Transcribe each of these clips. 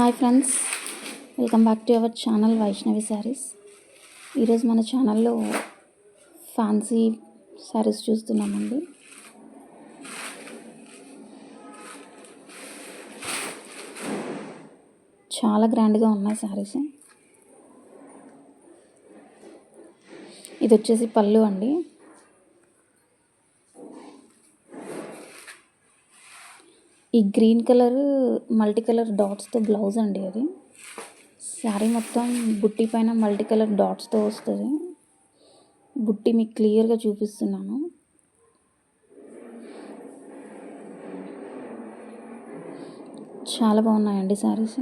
Hi friends, welcome back to our channel Vaishnavi saris. ఈరోజు మన ఛానల్లో ఫ్యాన్సీ శారీస్ చూస్తున్నామండి. చాలా గ్రాండ్గా ఉన్నాయి శారీస్. ఇది వచ్చేసి పళ్ళు అండి. ఈ గ్రీన్ కలర్ మల్టీ కలర్ డాట్స్తో బ్లౌజ్ అండి. అది శారీ మొత్తం బుట్టి పైన మల్టీ కలర్ డాట్స్తో వస్తుంది. బుట్టి మీకు క్లియర్గా చూపిస్తున్నాను. చాలా బాగున్నాయండి శారీస్.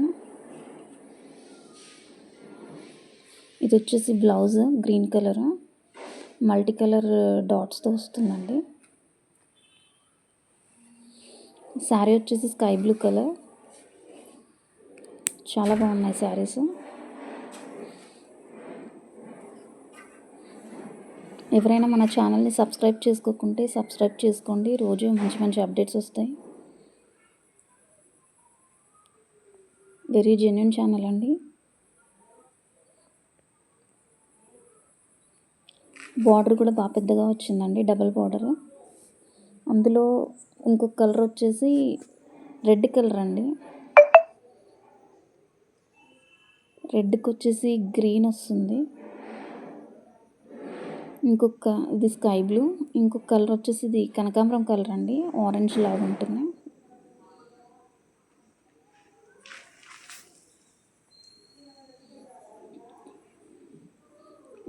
ఇది వచ్చేసి blouse green colour multi colour డాట్స్తో వస్తుందండి. శారీ వచ్చేసి స్కై బ్లూ కలర్. చాలా బాగున్నాయి శారీస్. ఎవరైనా మన ఛానల్ని సబ్స్క్రైబ్ చేసుకోకుంటే సబ్స్క్రైబ్ చేసుకోండి. రోజు మంచి మంచి అప్డేట్స్ వస్తాయి. వెరీ జెన్యూన్ ఛానల్ అండి. బార్డర్ కూడా బాగా పెద్దగా వచ్చిందండి, డబల్ బార్డర్. అందులో ఇంకొక కలర్ వచ్చేసి రెడ్ కలర్ అండి. రెడ్కి వచ్చేసి గ్రీన్ వస్తుంది. ఇది స్కై బ్లూ. ఇంకొక కలర్ వచ్చేసి ఇది కనకాంబరం కలర్ అండి, ఆరెంజ్ లాగా ఉంటుంది.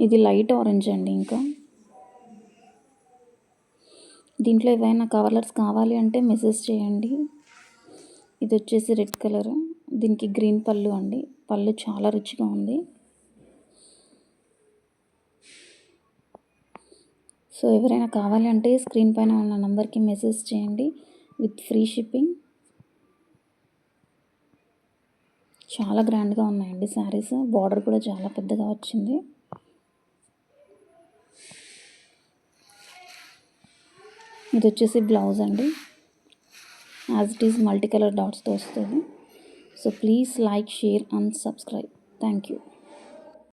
ఇది లైట్ ఆరెంజ్ అండి. ఇంకా దీంట్లో ఏవైనా కలర్స్ కావాలి అంటే మెసేజ్ చేయండి. ఇది వచ్చేసి రెడ్ కలర్. దీనికి గ్రీన్ పళ్ళు అండి. పళ్ళు చాలా రిచ్గా ఉంది. సో ఎవరైనా కావాలి అంటే స్క్రీన్ పైన ఉన్న నంబర్కి మెసేజ్ చేయండి విత్ ఫ్రీ షిప్పింగ్. చాలా గ్రాండ్గా ఉన్నాయండి శారీస్. బార్డర్ కూడా చాలా పెద్దగా వచ్చింది. ఇది వచ్చేసి బ్లౌజ్ అండి. As it is multi colour డాట్స్తో వస్తుంది. So please like, share and subscribe. Thank you.